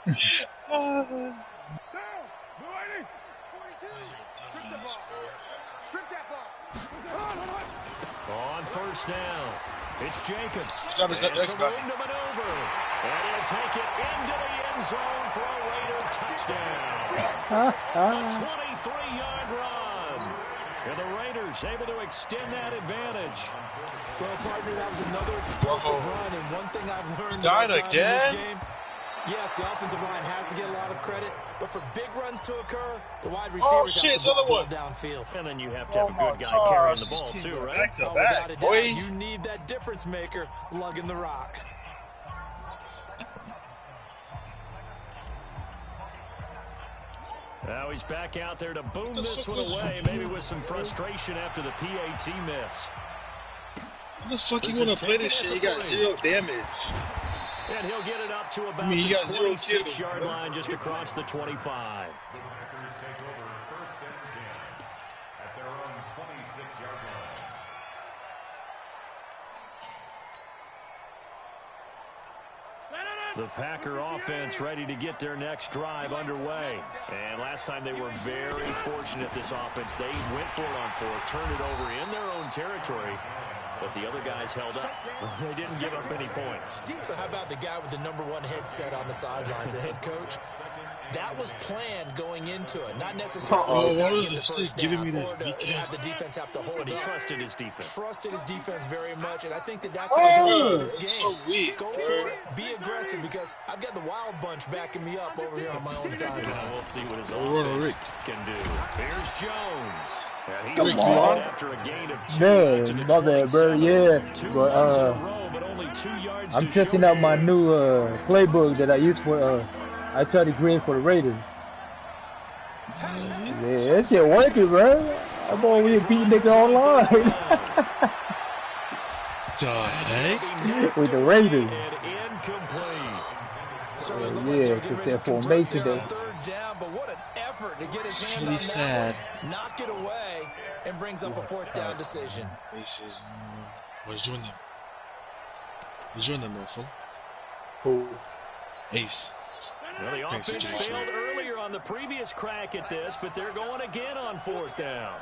On first down, it's Jacobs. He's got his next back. Room to maneuver, and he'll take it into the end zone for a Raider touchdown. A 23-yard run. And the Raiders able to extend that advantage. Well, partner, that was another explosive run, and one thing I've learned died in this again? game, yes, the offensive line has to get a lot of credit, but for big runs to occur, the wide receivers have to another ball one downfield. And then you have to have a good guy carrying the ball, too, right? Back to Oh, back, without a boy. doubt, you need that difference maker lugging the rock. Now he's back out there to boom this one away, maybe with some frustration after the PAT miss. How the fuck you want to play this shit? You got 0 damage. And he'll get it up to about you the got 0 kills. 26-yard line just across the 25. The Packer offense ready to get their next drive underway. And last time they were very fortunate, this offense. They went for it on fourth, turned it over in their own territory. But the other guys held up. They didn't give up any points. So how about the guy with the #1 headset on the sidelines, the head coach? That was planned going into it, not necessarily to get the first down or to have the defense have to hold it. He trusted his defense. Trusted his defense very much, and I think that's what he's going to do in this game. So weak, Go for it, be aggressive, because I've got the wild bunch backing me up over here on my own side. We'll see what his offense can do. Here's Jones. And he's Come on. after a gain of 2 Man, my bad, bro. Yeah, but I'm checking out my new playbook that I use for I try to green for the Raiders. Yeah, that shit working, bro. I'm over here beating niggas online. The heck? With the Raiders. So Yeah, because their formation there. Third down, but what an effort to get his It's hand really on that sad. one, knock it away, and brings up a 4th down decision. Aces. What is doing them? What's your name, motherfucker? Who? Ace. Well, the offense failed earlier on the previous crack at this, but they're going again on 4th down.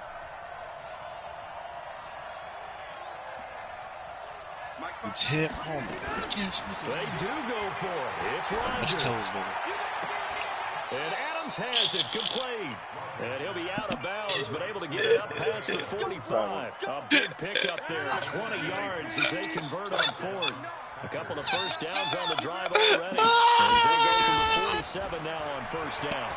It's him. Oh my yes, They do go for it. It's Let's Rodgers. tell us, brother. And Adams has it complete. And he'll be out of bounds, but able to get it up past the 45. A big pickup there, 20 yards as they convert on 4th. A couple of first downs on the drive already. As they go from the 47 now on first down.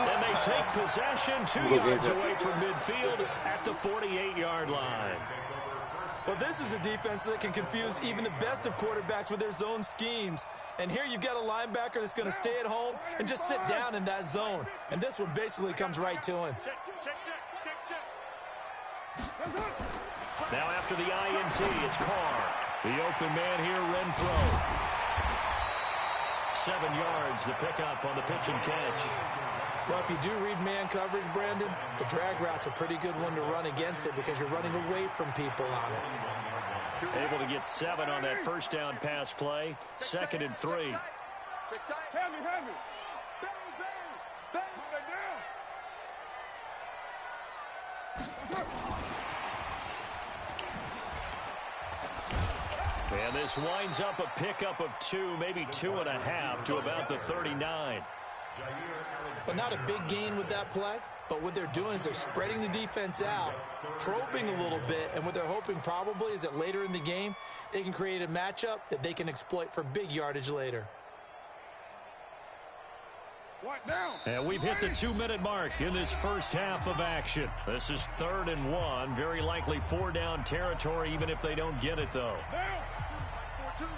And they take possession 2 yards away from midfield at the 48-yard line. Well, this is a defense that can confuse even the best of quarterbacks with their zone schemes. And here you've got a linebacker that's going to stay at home and just sit down in that zone. And this one basically comes right to him. Now after the INT, it's Carr. The open man here, Renfro. 7 yards, the pickup on the pitch and catch. Well, if you do read man coverage, Brandon, the drag route's a pretty good one to run against it because you're running away from people on it. Able to get 7 on that first down pass play. 2nd and 3. And this winds up a pickup of 2, maybe 2.5 to about the 39. But not a big gain with that play. But what they're doing is they're spreading the defense out, probing a little bit, and what they're hoping probably is that later in the game, they can create a matchup that they can exploit for big yardage later. And we've hit the 2-minute mark in this first half of action. This is 3rd and 1. Very likely 4-down territory, even if they don't get it, though.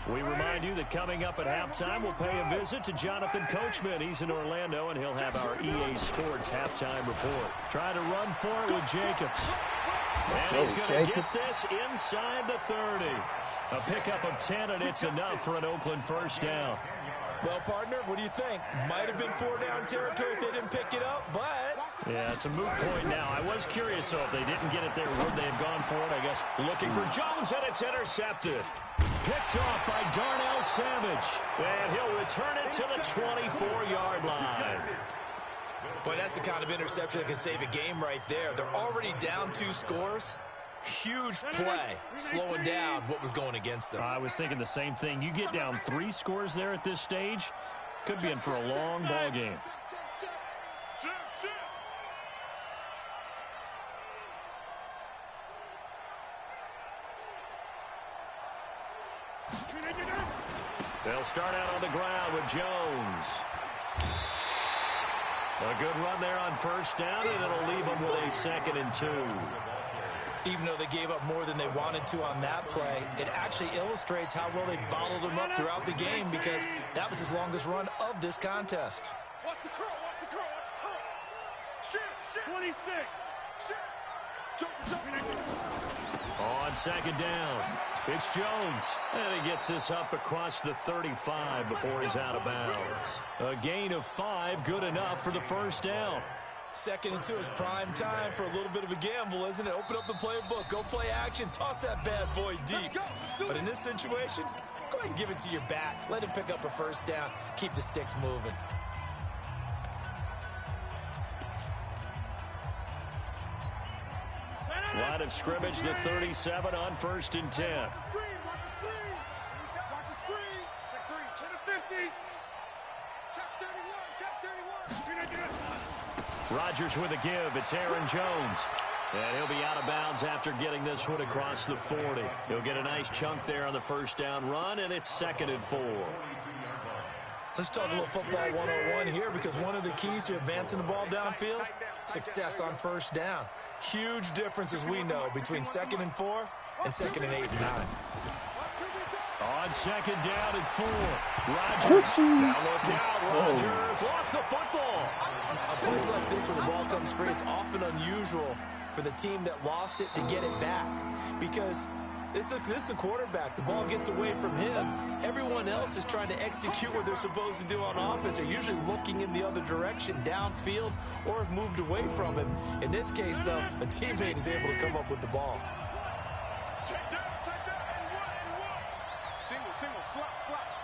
We remind you that coming up at halftime, we'll pay a visit to Jonathan Coachman. He's in Orlando, and he'll have our EA Sports halftime report. Try to run for it with Jacobs. And he's going to get this inside the 30. A pickup of 10, and it's enough for an Oakland first down. Well, partner, what do you think? Might have been 4-down territory if they didn't pick it up, but Yeah, it's a moot point now. I was curious, though, if they didn't get it there, would they have gone for it? I guess looking for Jones, and it's intercepted. Picked off by Darnell Savage. And he'll return it to the 24-yard line. Boy, that's the kind of interception that can save a game right there. They're already down 2 scores. Huge play, slowing down what was going against them. I was thinking the same thing. You get down 3 scores there at this stage, could be in for a long ball game. They'll start out on the ground with Jones. A good run there on first down, and it'll leave them with a 2nd and 2. Even though they gave up more than they wanted to on that play, it actually illustrates how well they bottled them up throughout the game, because that was his longest run of this contest. Watch the curl, watch the curl, watch the curl. Shit, 26. Shit. On 2nd down, it's Jones. And he gets this up across the 35 before he's out of bounds. A gain of 5, good enough for the first down. 2nd and 2 is prime time for a little bit of a gamble, isn't it? Open up the playbook, go play action, toss that bad boy deep. But in this situation, go ahead and give it to your back. Let him pick up a first down. Keep the sticks moving. Line of scrimmage, the 37 on 1st and 10. Watch the screen, watch the screen. Watch the screen. Check 3, check the 50. Check 31, check 31. Rodgers with a give. It's Aaron Jones. And he'll be out of bounds after getting this one across the 40. He'll get a nice chunk there on the first down run, and it's 2nd and 4. Let's talk a little football 101 here, because one of the keys to advancing the ball downfield, success on first down. Huge difference, as we know, between 2nd and 4 and 2nd and 8 and 9. On 2nd down and 4, Rodgers. Now look out, Rodgers lost the football. On plays like this, when the ball comes free, it's often unusual for the team that lost it to get it back, because this is the quarterback. The ball gets away from him. Everyone else is trying to execute what they're supposed to do on offense. They're usually looking in the other direction, downfield, or have moved away from him. In this case, though, a teammate is able to come up with the ball. Check that, and one. Single, slap.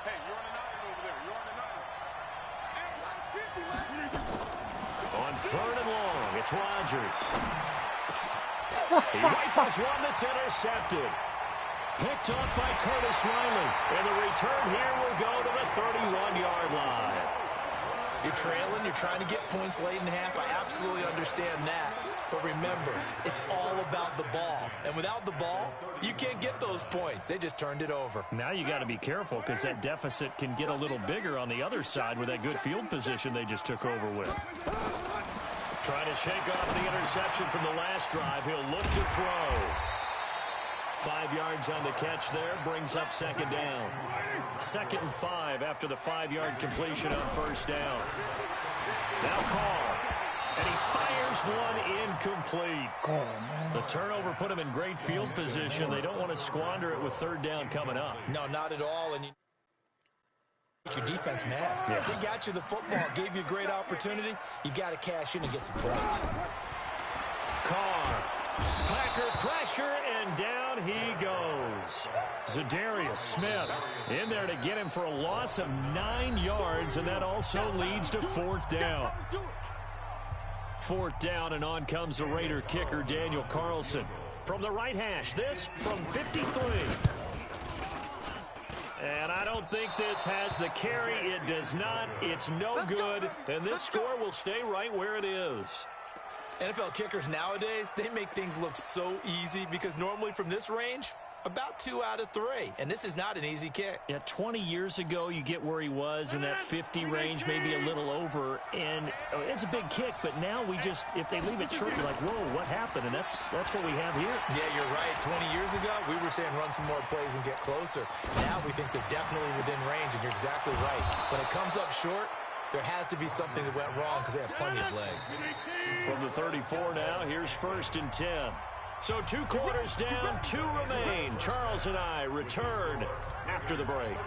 Hey, you're on an island over there. You're on an island. And like 50, man. On 3rd and long, it's Rodgers. He rifles one that's intercepted. Picked up by Curtis Riley. And the return here will go to the 31-yard line. You're trailing. You're trying to get points late in half. I absolutely understand that. But remember, it's all about the ball. And without the ball, you can't get those points. They just turned it over. Now you got to be careful, because that deficit can get a little bigger on the other side with that good field position they just took over with. Trying to shake off the interception from the last drive. He'll look to throw. 5 yards on the catch there, brings up 2nd down. 2nd and 5 after the 5-yard completion on first down. Now Carr, and he fires one incomplete. The turnover put him in great field position. They don't want to squander it with 3rd down coming up. No, not at all. And make your defense mad. Yeah. They got you the football, gave you a great opportunity. You got to cash in and get some points. Carr, Packer pressure, and down he goes. Zadarius Smith in there to get him for a loss of 9 yards, and that also leads to 4th down. 4th down, and on comes the Raider kicker, Daniel Carlson. From the right hash, this from 53. And I don't think this has the carry. It does not. It's no good. And this score will stay right where it is. NFL kickers nowadays, they make things look so easy, because normally from this range, about 2 out of 3. And this is not an easy kick. Yeah, 20 years ago, you get where he was in that 50 range, maybe a little over. And it's a big kick, but now we just, if they leave it short, you're like, whoa, what happened? And that's what we have here. Yeah, you're right. 20 years ago, we were saying run some more plays and get closer. Now we think they're definitely within range, and you're exactly right. When it comes up short, there has to be something that went wrong, because they have plenty of leg. From the 34 now, here's 1st and 10. So 2 quarters down, 2 remain. Charles and I return after the break.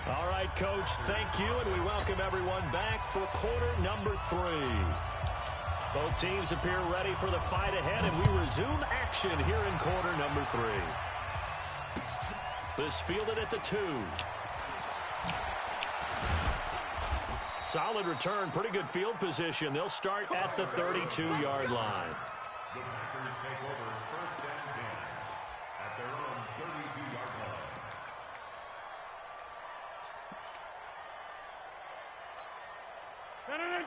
All right, Coach, thank you, and we welcome everyone back for quarter number 3. Both teams appear ready for the fight ahead, and we resume action here in quarter number 3. This fielded at the 2. Solid return, pretty good field position. They'll start at the 32-yard line. The Packers take over 1st and 10 at their own 32-yard line.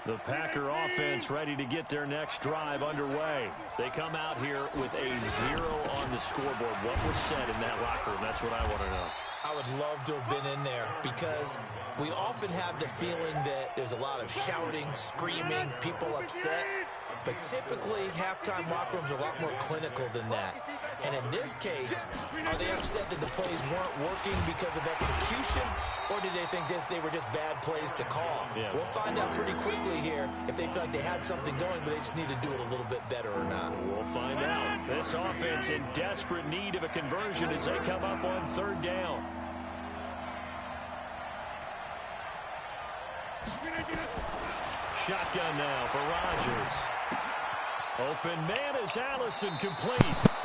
The Packer offense ready to get their next drive underway. They come out here with a 0 on the scoreboard. What was said in that locker room? That's what I want to know. I would love to have been in there because we often have the feeling that there's a lot of shouting, screaming, people upset. But typically, halftime locker rooms are a lot more clinical than that. And in this case, are they upset that the plays weren't working because of execution? Or did they think they were just bad plays to call? Yeah. We'll find out pretty quickly here if they feel like they had something going, but they just need to do it a little bit better or not. We'll find out. This offense in desperate need of a conversion as they come up on 3rd down. Shotgun now for Rodgers. Open man is Allison complete.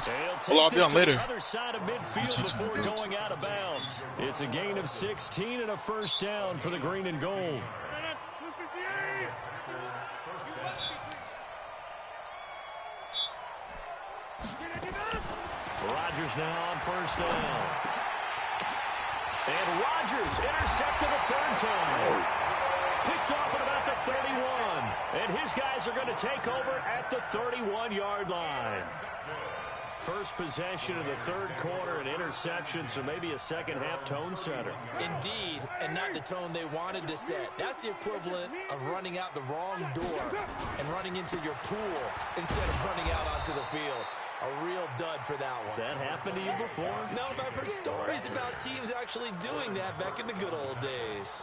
They'll take this to the other side of midfield before going out of bounds. It's a gain of 16 and a 1st down for the green and gold. Rodgers now on 1st down. And Rodgers intercepted a 3rd time. Picked off at about the 31. And his guys are going to take over at the 31-yard line. First possession of the 3rd quarter, an interception, so maybe a second-half tone setter. Indeed, and not the tone they wanted to set. That's the equivalent of running out the wrong door and running into your pool instead of running out onto the field. A real dud for that one. Has that happened to you before? No, but I've heard stories about teams actually doing that back in the good old days.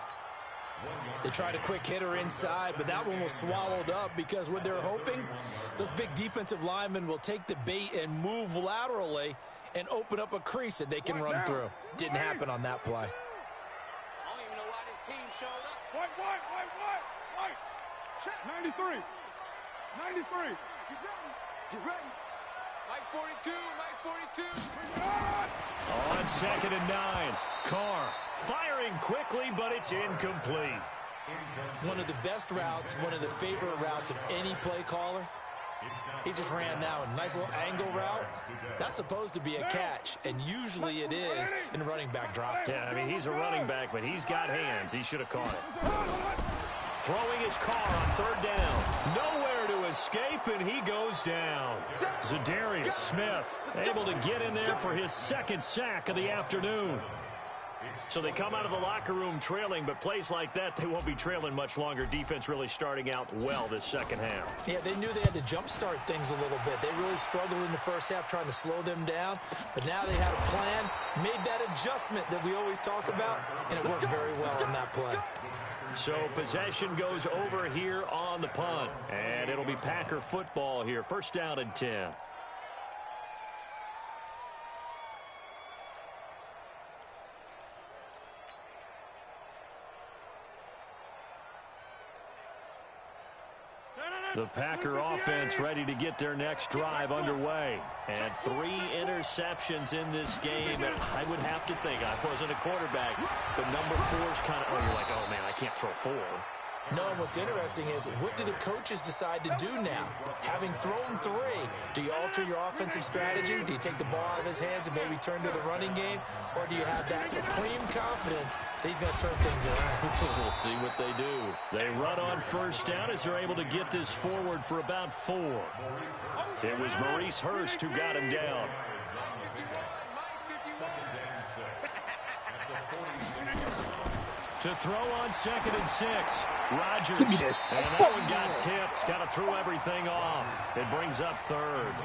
They tried a quick hitter inside, but that one was swallowed up because what they're hoping, those big defensive linemen will take the bait and move laterally and open up a crease that they can run through. Didn't happen on that play. I don't even know why this team showed up. White. Check. 93. Get ready. Get ready. Mike 42. On 2nd and 9. Carr firing quickly, but it's incomplete. One of the best routes, one of the favorite routes of any play caller. He just ran that one. Nice little angle route. That's supposed to be a catch, and usually it is in a running back drop. Yeah, I mean, he's a running back, but he's got hands. He should have caught it. Throwing his Carr on 3rd down. Nowhere to escape, and he goes down. Zadarius Smith able to get in there for his 2nd sack of the afternoon. So they come out of the locker room trailing, but plays like that, they won't be trailing much longer. Defense really starting out well this 2nd half. Yeah, they knew they had to jumpstart things a little bit. They really struggled in the 1st half trying to slow them down, but now they had a plan, made that adjustment that we always talk about, and it worked very well on that play. So possession goes over here on the punt, and it'll be Packer football here. 1st down and 10. The Packer offense ready to get their next drive underway. And 3 interceptions in this game. And I would have to think, I wasn't a quarterback, but number 4's kind of, oh, you're like, oh, man, I can't throw 4. No, what's interesting is, what do the coaches decide to do now? Having thrown 3, do you alter your offensive strategy? Do you take the ball out of his hands and maybe turn to the running game? Or do you have that supreme confidence that he's going to turn things around? We'll see what they do. They run on 1st down as they're able to get this forward for about 4. It was Maurice Hurst who got him down. To throw on 2nd and 6. Rodgers. And that one got tipped. Kind of threw everything off. It brings up 3rd.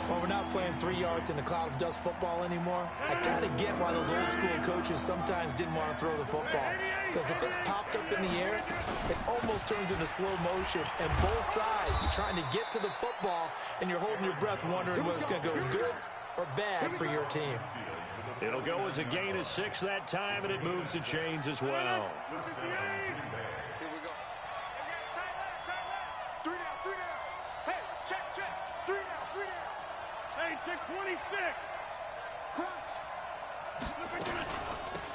Well, we're not playing 3 yards in a cloud of dust football anymore. I kind of get why those old school coaches sometimes didn't want to throw the football. Because if it's popped up in the air, it almost turns into slow motion. And both sides trying to get to the football, and you're holding your breath wondering whether it's going to go good or bad for your team. It'll go as a gain of 6 that time, and it moves the chains as well. Here we go. 3 down.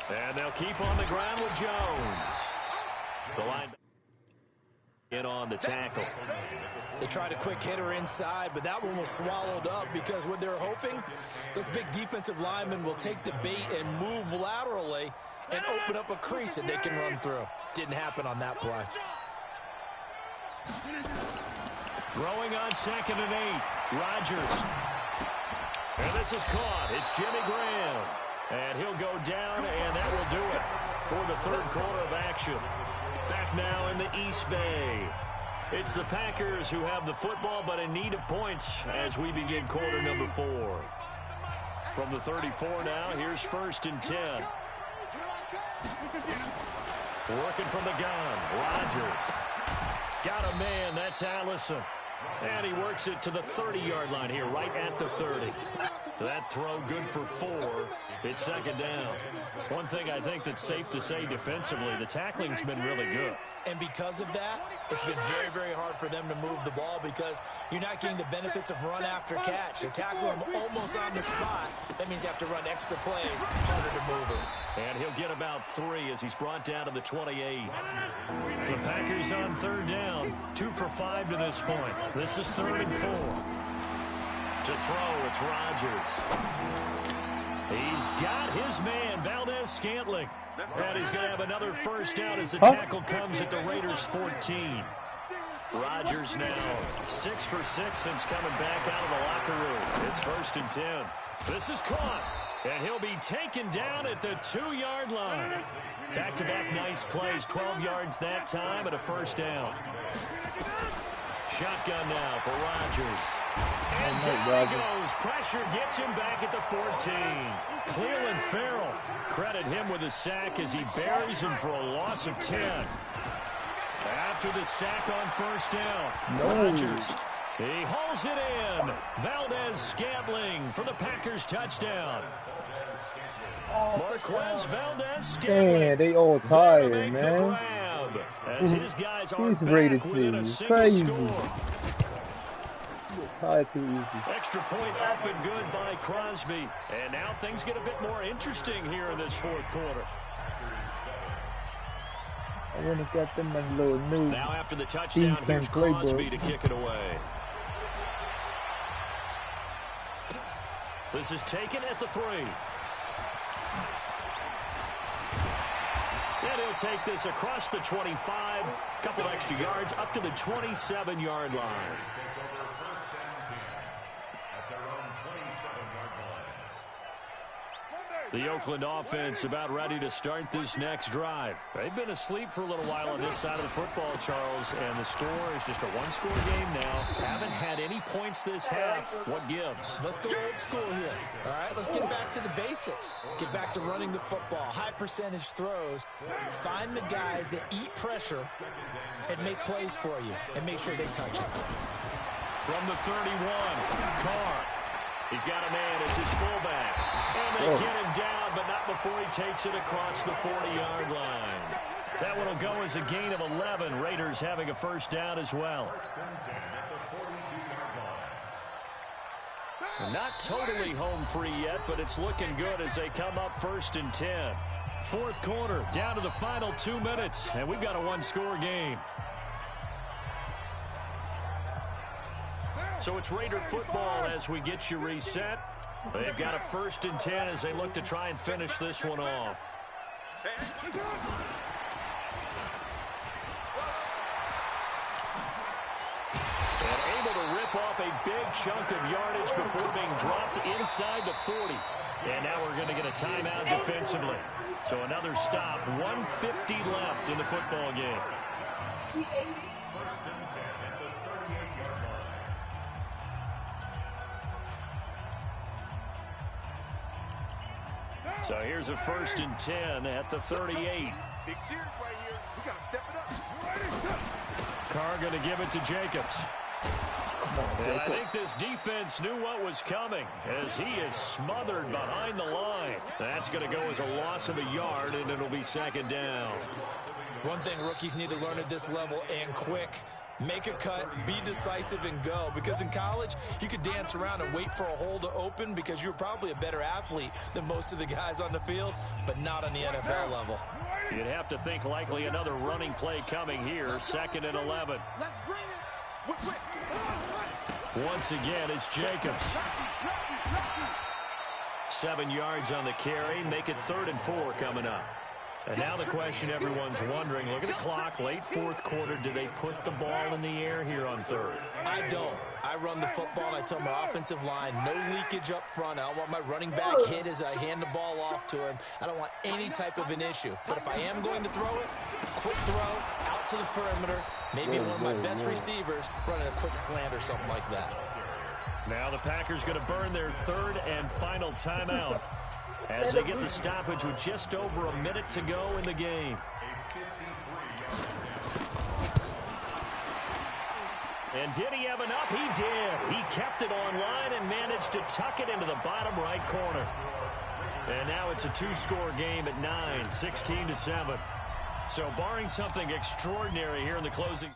And they'll keep on the ground with Jones. The line in on the tackle. They tried a quick hitter inside, but that one was swallowed up because what they're hoping, those big defensive linemen will take the bait and move laterally and open up a crease that they can run through. Didn't happen on that play. Throwing on 2nd and 8. Rodgers. And this is caught. It's Jimmy Graham. And he'll go down, and that will do it for the third quarter of action. Back now in the East Bay. It's the Packers who have the football, but in need of points as we begin quarter number 4. From the 34 now, here's 1st and 10. Working from the gun, Rodgers. Got a man, that's Allison. And he works it to the 30-yard line here, right at the 30. That throw good for 4. It's 2nd down. One thing I think that's safe to say defensively, the tackling's been really good. And because of that, it's been very, very hard for them to move the ball because you're not getting the benefits of run after catch. They tackle him almost on the spot. That means you have to run extra plays, harder to move him. And he'll get about 3 as he's brought down to the 28. The Packers on 3rd down, 2 for 5 to this point. This is 3rd and 4. To throw, it's Rodgers. He's got his man, Valdez-Scantling. And he's going to have another first down as the tackle comes at the Raiders' 14. Rodgers now 6 for 6 since coming back out of the locker room. It's 1st and 10. This is caught. And he'll be taken down at the 2-yard line. Back-to-back nice plays, 12 yards that time and a first down. Shotgun now for Rodgers. And down he goes. Pressure gets him back at the 14. Cleveland Farrell, credit him with a sack as he buries him for a loss of 10. After the sack on first down, Rodgers. He hauls it in. Valdez-Scantling for the Packers touchdown. Marquez Valdez-Scantling. Man, they all tired, man. As his guys are He's rated back within a to single crazy. score. Tired too easy. Extra point up and good by Crosby. And now things get a bit more interesting here in this 4th quarter. I want to get them a little new. Now after the touchdown, here's Crosby to kick it away. This is taken at the 3. And he'll take this across the 25, couple extra yards, up to the 27-yard line. The Oakland offense about ready to start this next drive. They've been asleep for a little while on this side of the football, Charles, and the score is just a one-score game now. Haven't had any points this half. What gives? Let's go old school here. All right, let's get back to the basics. Get back to running the football, high percentage throws. Find the guys that eat pressure and make plays for you and make sure they touch it. From the 31, Carr. He's got a man. It's his fullback. And they get him down, but not before he takes it across the 40-yard line. That one will go as a gain of 11. Raiders having a first down as well. Not totally home free yet, but it's looking good as they come up 1st and 10. 4th quarter, down to the final 2 minutes, and we've got a one-score game. So it's Raider football as we get you reset. They've got a 1st and 10 as they look to try and finish this one off. And able to rip off a big chunk of yardage before being dropped inside the 40. And now we're going to get a timeout defensively. So another stop, 1:50 left in the football game. 1st and 10 at the 38-yard line. So here's a 1st and 10 at the 38. Big series right here. We got to step it up. Carr going to give it to Jacobs. And I think this defense knew what was coming as he is smothered behind the line. That's going to go as a loss of a yard, and it'll be 2nd down. One thing rookies need to learn at this level and quick, Make a cut, be decisive, and go. Because in college, you could dance around and wait for a hole to open because you're probably a better athlete than most of the guys on the field, but not on the NFL level. You'd have to think likely another running play coming here, 2nd and 11. Let's bring it. Once again, it's Jacobs. 7 yards on the carry, make it 3rd and 4 coming up. And now the question everyone's wondering, look at the clock, late 4th quarter, do they put the ball in the air here on 3rd? I don't. I run the football, and I tell my offensive line, no leakage up front. I don't want my running back hit as I hand the ball off to him. I don't want any type of an issue. But if I am going to throw it, quick throw, out to the perimeter, maybe one of my best receivers running a quick slant or something like that. Now the Packers going to burn their 3rd and final timeout as they get the stoppage with just over a minute to go in the game. And did he have enough? He did. He kept it online and managed to tuck it into the bottom right corner. And now it's a 2-score game at 9, 16-7. So barring something extraordinary here in the closing,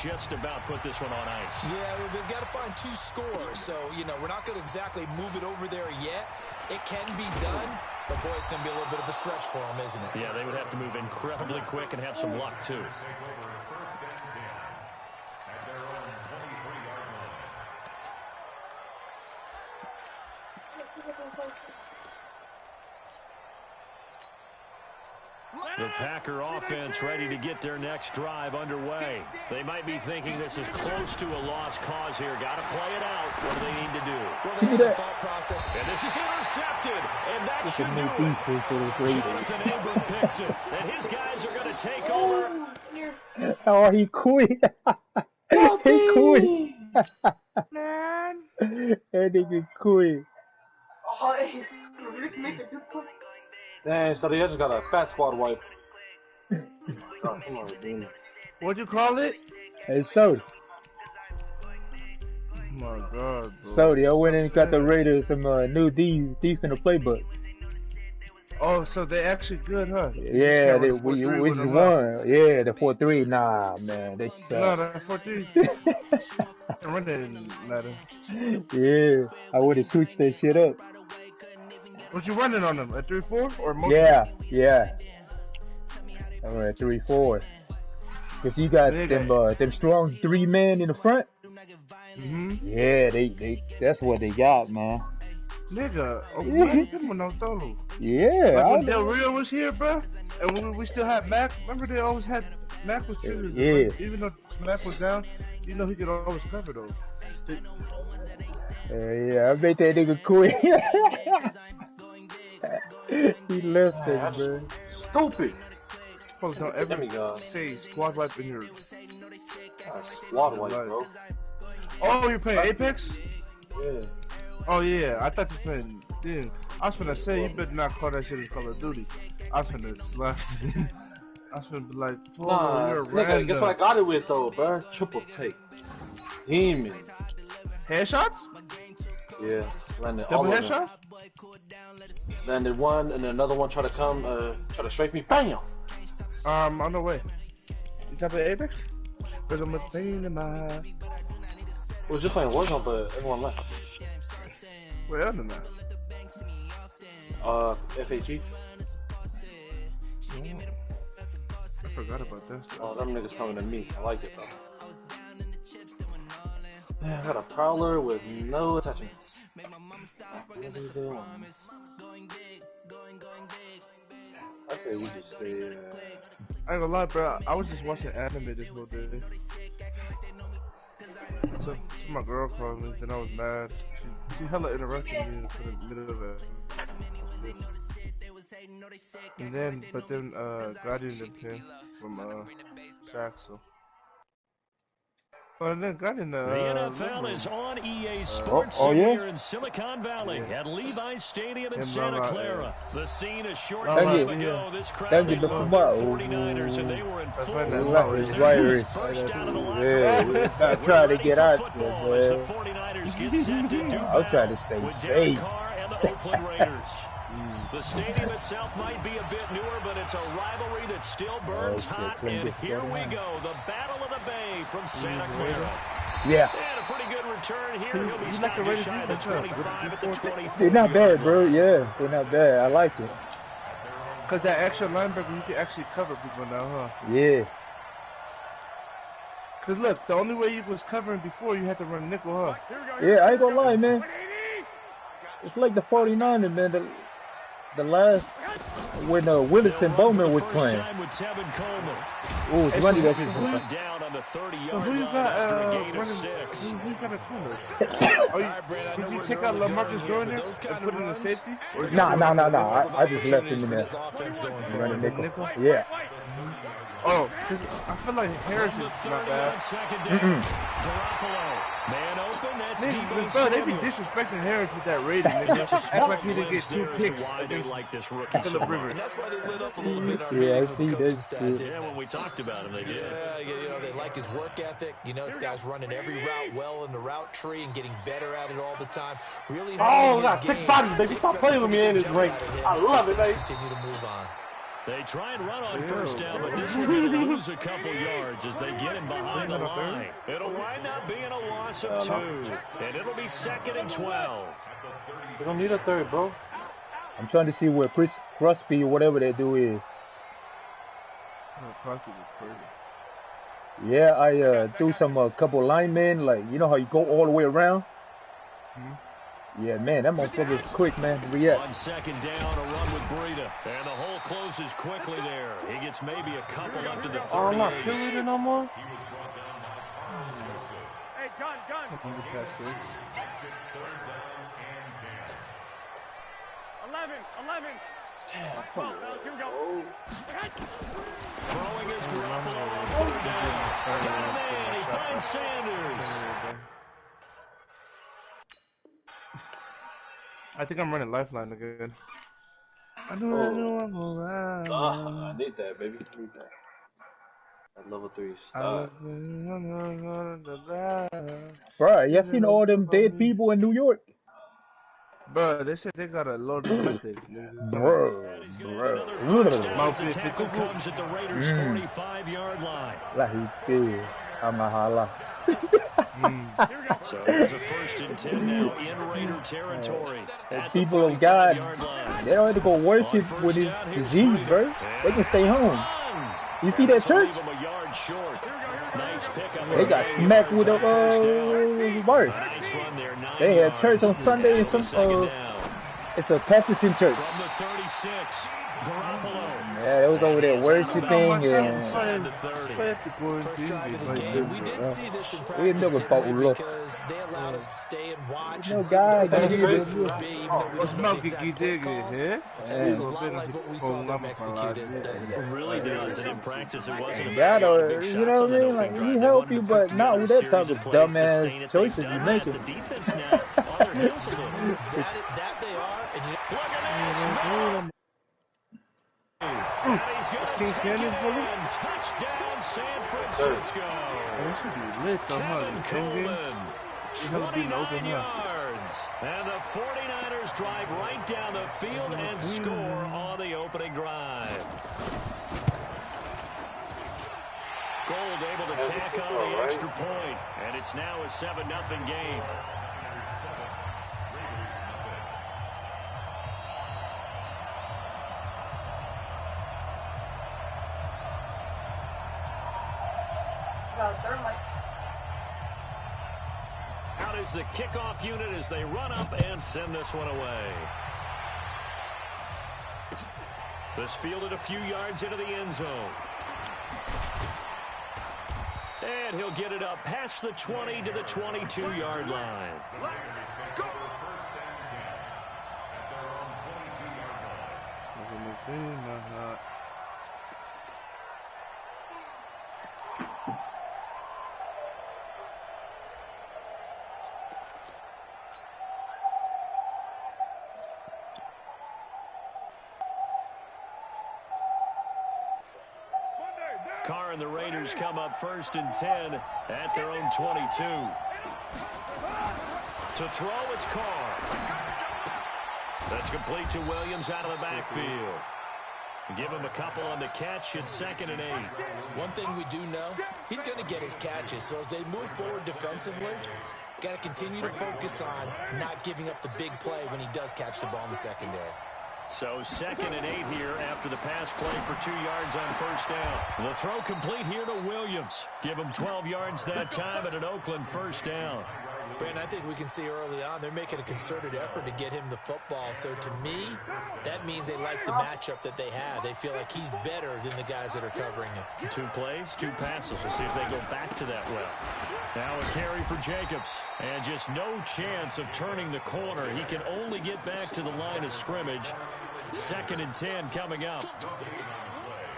just about put this one on ice. Yeah, we've got to find 2 scores. So, we're not going to exactly move it over there yet. It can be done, but boy, it's going to be a little bit of a stretch for them, isn't it? Yeah, they would have to move incredibly quick and have some luck, too. The Packer offense ready to get their next drive underway. They might be thinking this is close to a lost cause here. Got to play it out. What do they need to do? Well, they have a thought process. And this is intercepted. And that should do it. Jonathan Abram picks it. And his guys are going to take over. Oh, he quit. He quit. Man. That nigga quit. Oh, hey, Rick make a good point. Dang, so they just got a fat squad wipe. Oh, come on, dude. What'd you call it? Hey, Sody. Oh my God, bro. Sody, I went in and got the Raiders some new D's in the playbook. Oh, so they actually good, huh? Yeah, we won. Yeah, the 4-3. Nah, man, they suck. No, the 4-3. Run didn't matter. Yeah, I would have switched that shit up. What you running on them? A 3-4 or more? Yeah. I went 3-4. If you got them strong 3 men in the front, yeah, they that's what they got, man. Nigga, come on, no throw. Yeah. Like when Del Rio was here, bro, and we still had Mac. Remember they always had Mac was shooters. Yeah. Even though Mac was down, he could always cover those. Yeah, I bet that nigga quit. He left it, bro. Stupid. Folks don't ever say squad wipe in your squad wipe, bro. Oh, you're playing Apex? Yeah. Oh yeah, I thought you were playing. Damn. I was finna say you better not call that shit as Call of Duty. I was finna slap. I was finna be like, nah, you're nigga, guess what I got it with though, bro? Triple take. Demon. Headshots? Yeah, landed Double all of headshots? them. Landed one, and then another one tried to come, try to strafe me. Bam! On the way. You type of Apex? Cause I'm a thing in my heart. We were just playing Warzone, but everyone left. Where else than that? FHE. I forgot about that stuff. Oh, them niggas coming to me. I like it though. Man, I got a Prowler with no attachments. What are they doing? I say we just stay. I ain't gonna lie, bro. I was just watching anime this whole day. So my girl called me, then I was mad. She hella interrupted me in the middle of it. And then, Guardian them came from Shaq, so. Well, then Guardian, the NFL is on EA Sports here in Silicon Valley at Levi's Stadium in Santa Clara. The scene a short time ago. This crowd is looking for 49ers, and they were in full roar as their burst out of the locker room. I tried to get out there, as the 49ers get set to do I'll try to stay with safe. Derek Carr and the Oakland Raiders. The stadium itself might be a bit newer, but it's a rivalry that still burns hot. And here we go, the Battle of the Bay from Santa Clara. Yeah. And a pretty good return here. He'll be stopped just shy of the 25 at the 24. They're not bad, bro. Yeah, they're not bad. I like it. Because that extra linebacker, you can actually cover people now, huh? Yeah. Because look, the only way you was covering before, you had to run nickel, huh? Yeah, I ain't gonna lie, man. It's like the 49ers, man. The last, when Willis and Bowman was playing. Oh, it's running back. Down on the 30-yard So who you got, running, who you got at corner? Did you take out LaMarcus Jordan and put him in safety? Nah. I just left him in there. Running nickel. Yeah. Oh, because I feel like Harris is not bad. Man open, that's Bro, they be disrespecting Harris with that rating. They just act like he didn't get 2 picks against Phillip Rivers. And that's why they lit up a little bit on Yeah, Yeah, when we talked about him, they did. Yeah, you know, they like his work ethic. You know, this guy's running every route well in the route tree and getting better at it all the time. Really. Oh, got 6 bodies, baby. Stop playing with me in this ring. I love it, baby. Continue to move on. They try and run on first down, but this one will lose a couple yards as they get him behind the line. It'll wind up being a loss of 2, and it'll be 2nd and 12. We don't need a third, bro. I'm trying to see where Chris Crosby or whatever they do is. Yeah, I do some couple linemen, like, you know how you go all the way around? Yeah, man, that motherfucker is quick, man. On 2nd down, a run with Breida. And the hole closes quickly there. He gets maybe a couple up to the 38. Oh, I'm not killing it no more? Hey, gun. Exit 3rd down and 10. 11. Come on, fellas, here we go. Throwing his Garoppolo on 3rd down. Got a man. He finds Sanders. I think I'm running Lifeline again. I know I'm alright. I need that, baby. I need that. That level 3 stop. Bro, y'all seen all them dead people in New York? Bro, they said they got a load of methods. Bro. Tackle comes at the Raiders' 45-yard line. Like he did. I'm not holla. So it's a 1st and 10 now in Raider territory. The people of God, they don't have to go worship with his disease, bro. They can stay home. You see that church? They got smacked with a word. They had church on Sunday and some it's a Protestant church. From the 36, Garoppolo. Yeah, they was over there worshiping and First drive of the game. We did see this in practice, because they allowed us to stay and watch. No guy gonna give it. It's a lot like what we saw them execute, doesn't it? It really does, and in practice it wasn't God, you know what I mean? Like, he help you, but not with that type of dumbass choices you making. The defense now on their heels a little. That they are, and you Look at this. He's going to King take Canyon it for them? in. Touchdown, San Francisco. That should be lit, Kevin Coleman, open 29 yards. And the 49ers drive right down the field and score on the opening drive. Gold able to tack on the extra point, and it's now a 7-0 game. Out is the kickoff unit as they run up and send this one away. This fielded a few yards into the end zone. And he'll get it up past the 20 to the 22-yard line. Carr and the Raiders come up 1st and 10 at their own 22. To throw, it's Carr. That's complete to Williams out of the backfield. Give him a couple on the catch. It's 2nd and 8. One thing we do know, he's going to get his catches. So as they move forward defensively, got to continue to focus on not giving up the big play when he does catch the ball in the secondary. So 2nd and 8 here after the pass play for 2 yards on first down. The throw complete here to Williams. Give him 12 yards that time and an Oakland first down. Brandon, I think we can see early on they're making a concerted effort to get him the football. So to me, that means they like the matchup that they have. They feel like he's better than the guys that are covering him. 2 plays, 2 passes. We'll see if they go back to that well. Now a carry for Jacobs. And just no chance of turning the corner. He can only get back to the line of scrimmage. 2nd and 10 coming up.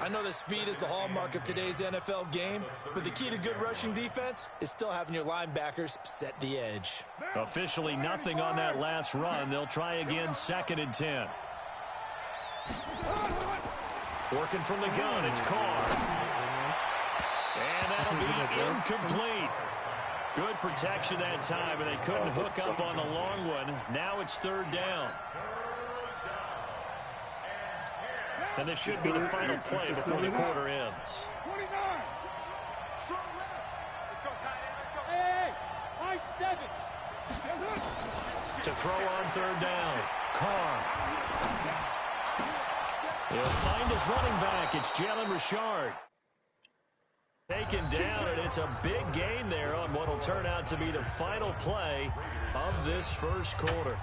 I know that speed is the hallmark of today's NFL game, but the key to good rushing defense is still having your linebackers set the edge. Officially nothing on that last run. They'll try again 2nd and 10. Working from the gun, it's Carr. And that'll be incomplete. Good protection that time, and they couldn't hook up on the long one. Now it's 3rd down. And this should be the final play before the quarter ends. 29. Hey, I-7. To throw on 3rd down. Carr. He'll find his running back. It's Jalen Richard. Taken down, and it's a big gain there on what will turn out to be the final play of this first quarter.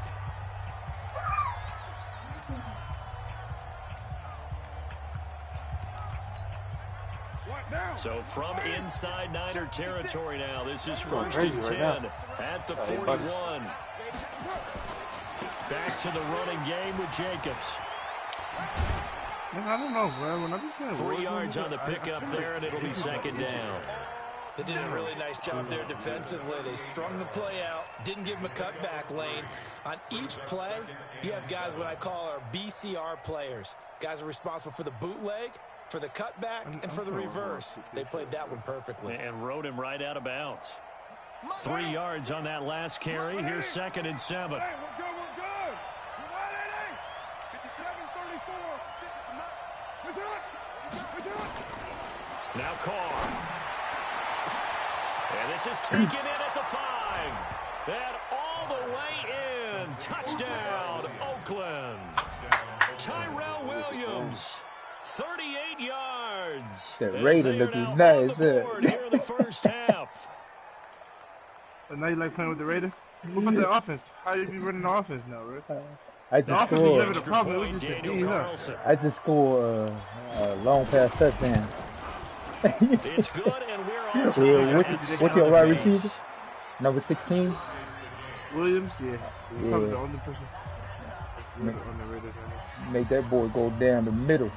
So from inside Niner territory now, this is 1st and 10 at the 41. Back to the running game with Jacobs. I don't know, bro. When I be saying 3 yards on the pickup there, and it'll be 2nd down. They did a really nice job there defensively. They strung the play out, didn't give him a cutback lane. On each play, you have guys what I call our BCR players. Guys are responsible for the bootleg, for the cutback, and for the reverse. They played that one perfectly. And rode him right out of bounds. 3 yards on that last carry. Here's 2nd and 7. Hey, we're good, we're good. You're right, 57-34. Now Carr. And this is taken in at the 5. And all the way in. Touchdown, Oakland. Tyrell Williams. 38 yards. That Raider looking nice. Here in the first half. But now you like playing with the Raiders? What about the offense? How you be running the offense now, right? I The just offense was never scored. the problem. It was just the Daniel D, huh? Carlson. I just scored a long pass touchdown. It's good, and we're on time. What's your wide receiver? Number 16? Williams, yeah. Yeah. Probably the only person on the Raiders right now. Make that boy go down the middle.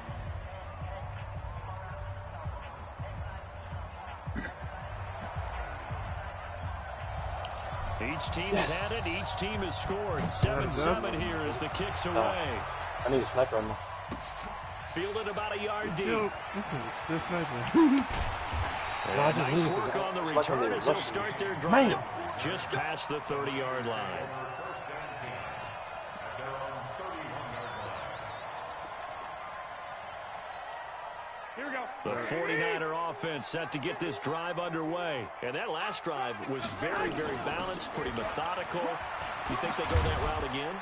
Each team's had it. Each team has scored. 7-7 here as the kick's away. I need a sniper ammo. Fielded about a yard deep. Still sniping. And nice work on the return as they'll start their drive just past the 30-yard line. Here we go. The 49er offense set to get this drive underway. And that last drive was very, very balanced, pretty methodical. You think they'll go that route again?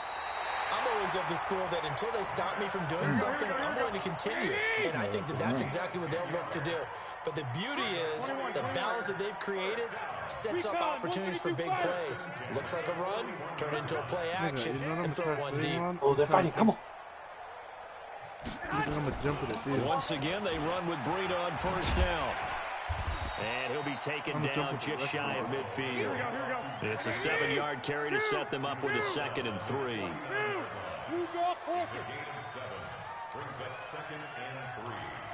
I'm always of the school that until they stop me from doing something, I'm going to continue. And I think that that's exactly what they'll look to do. But the beauty is the balance that they've created sets up opportunities for big plays. Looks like a run, turn into a play action, and throw one deep. Oh, they're fighting. Come on. I'm gonna jump with it, too. Once again, they run with Breida on first down. And he'll be taken down just shy of midfield. It's a 7-yard carry to set them up with a 2nd and 3.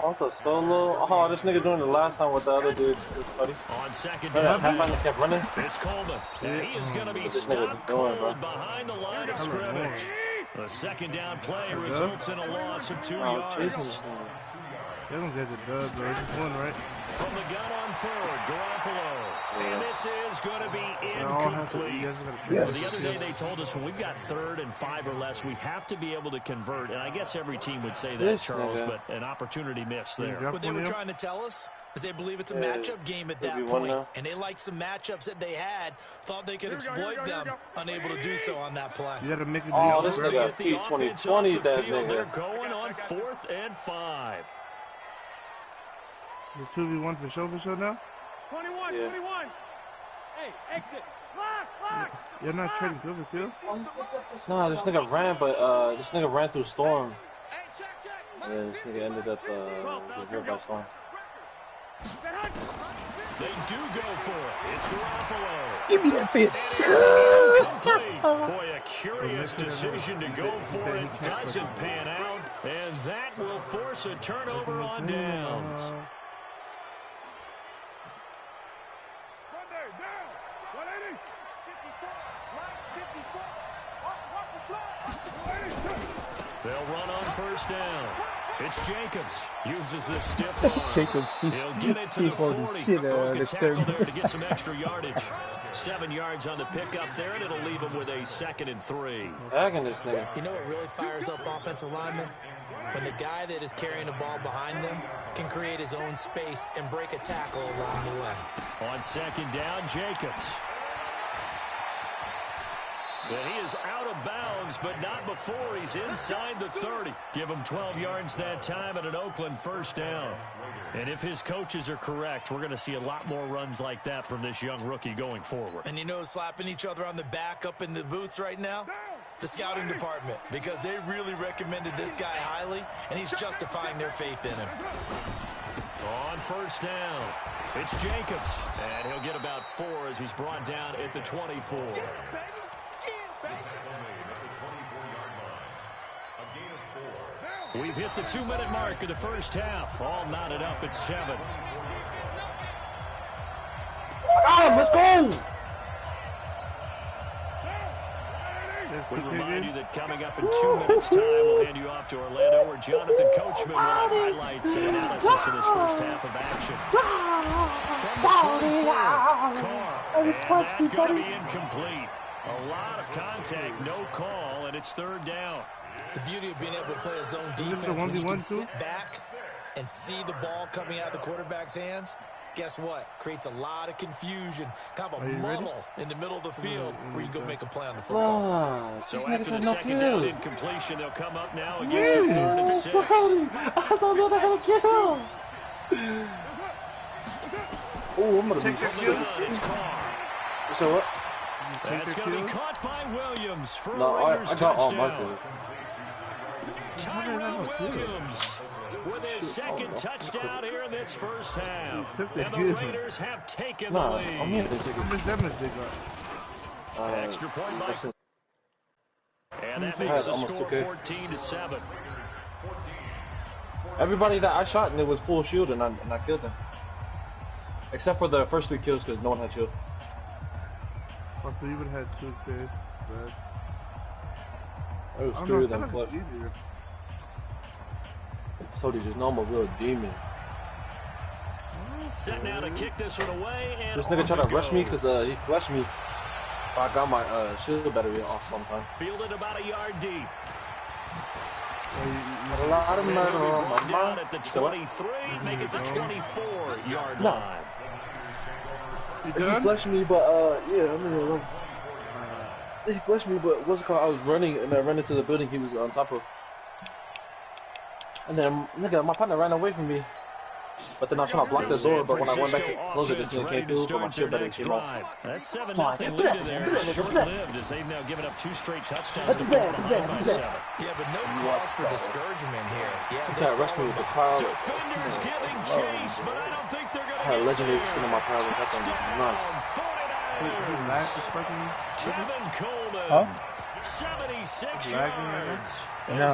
Also solo. Oh, this nigga doing the last time with the other dude. Buddy. On 2nd Half down, time they kept running. it's Coleman. And he is going to be What this nigga stopped doing, cold bro? behind the line of scrimmage. The 2nd down play results in a loss of 2 Oh, yards. Jesus. They're gonna get the dub, bro. Just one, right? From the gun on forward, Garoppolo. And this is going to be incomplete. Yes. The other day they told us when we've got 3rd and 5 or less, we have to be able to convert. And I guess every team would say that, Charles, but an opportunity missed there. What they were trying to tell us is they believe it's a matchup game at that point. And they liked some matchups that they had, thought they could exploit them, unable to do so on that play. You got to make it. Oh, this nigga P2020 that nigga. They're going on 4th and 5. The 2v1 for sure now? 21, Yeah. 21. Hey, exit. Lock. You're not trading kill for kill? Nah, this nigga ran, but this nigga ran through Storm. Hey, check. Yeah, this nigga ended up getting hurt by Storm. They do go for it. It's Garoppolo. Give me that pitch. Incomplete. Boy, a curious decision to go for it. Doesn't pan out. And that will force a turnover on downs. They'll run on 1st down. It's Jacobs. Uses the stiff arm. Jacobs, He'll get it to the 40. Broke a tackle there to get some extra yardage. 7 yards on the pickup there, and it'll leave him with a 2nd and 3. Bagging this nigga. You know what really fires up offensive linemen? When the guy that is carrying the ball behind them can create his own space and break a tackle along the way. On 2nd down, Jacobs. And he is out of bounds, but not before he's inside the 30. Give him 12 yards that time and an Oakland 1st down. And if his coaches are correct, we're going to see a lot more runs like that from this young rookie going forward. And you know, slapping each other on the back up in the boots right now? The scouting department, because they really recommended this guy highly, and he's justifying their faith in him. On 1st down, it's Jacobs. And he'll get about 4 as he's brought down at the 24. We've hit the 2-minute mark of the 1st half. All knotted up at 7. Let's go! We remind you that coming up in 2 minutes' time, we'll hand you off to Orlando, where Jonathan Coachman will have highlights and analysis of this 1st half of action. From the 24, Carr, and that's going to be incomplete. A lot of contact, no call, and it's 3rd down. The beauty of being able to play a zone defense when you can sit back and see the ball coming out of the quarterback's hands, guess what? Creates a lot of confusion, kind of a muddle in the middle of the field where you can go make a play on the football. So after the 2nd down incompletion, they'll come up now against the 3rd and 6. I thought they had a kill. Oh, I'm going to be It's Carr. So what? That's going to be caught by Williams for No, a Raiders I got all my touchdown. kills. Tyrell Williams with his 2nd touchdown here in this 1st half. And the Raiders have taken the lead. How much damage they got? Extra point by... And that makes the score 14-7. Everybody that I shot, and it was full shield, and I killed them. Except for the first 3 kills, because no one had shield. Oh, so you would have had 2 kills. I was screwed them flush. So they just know I'm a real demon. Set now to kick this one away, and this nigga tried to rush me because he flushed me. I got my shield battery off sometime. Fielded about a yard deep. A lot of murder on my down mind. at the 23, make it the 24-yard line. You He done? flushed me, but yeah, I mean, he flushed me, but what's it called? I was running, and I ran into the building he was on top of. And then, nigga, my partner ran away from me. But then I was trying to block the door, but when I went back to close it, this nigga came through, but my shield battery came off. That's 7-0 lead in there. Short-lived as they've now given up 2 straight touchdowns to fall behind by 7. Yeah, but no cause for discouragement here. Yeah, He tried to rush me with the crowd. Defenders giving chase, but I don't think they're going to I had a legendary skin on my power. That's nice. Tevin Coleman. Huh? 76 yards. No.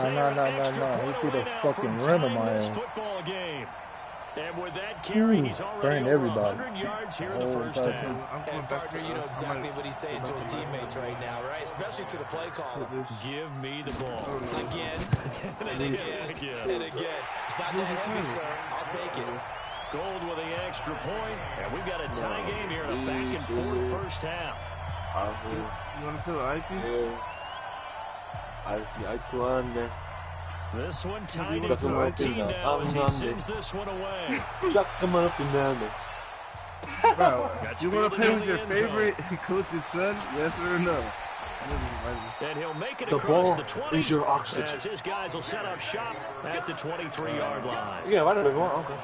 He threw the fucking rim of my ass. Football game. And with that carry, he's already burned over everybody. 100 yards here in the first half. And partner, you know exactly what he's saying to his teammates right now, right? Especially to the play caller. Give me the ball. Again, and again, and again. It's not that heavy, sir. I'll take it. Gold with the extra point, and we've got a tie game here in a back-and-forth first half. You want to kill Ike? Ike under. This one tied at 14 now as he sends this one away. Bro, you want to play with your favorite coach's son? Yes or no? And he'll make it The across ball the 20 is your oxygen. as his guys will set up shop at the 23-yard line. Yeah, right there, okay.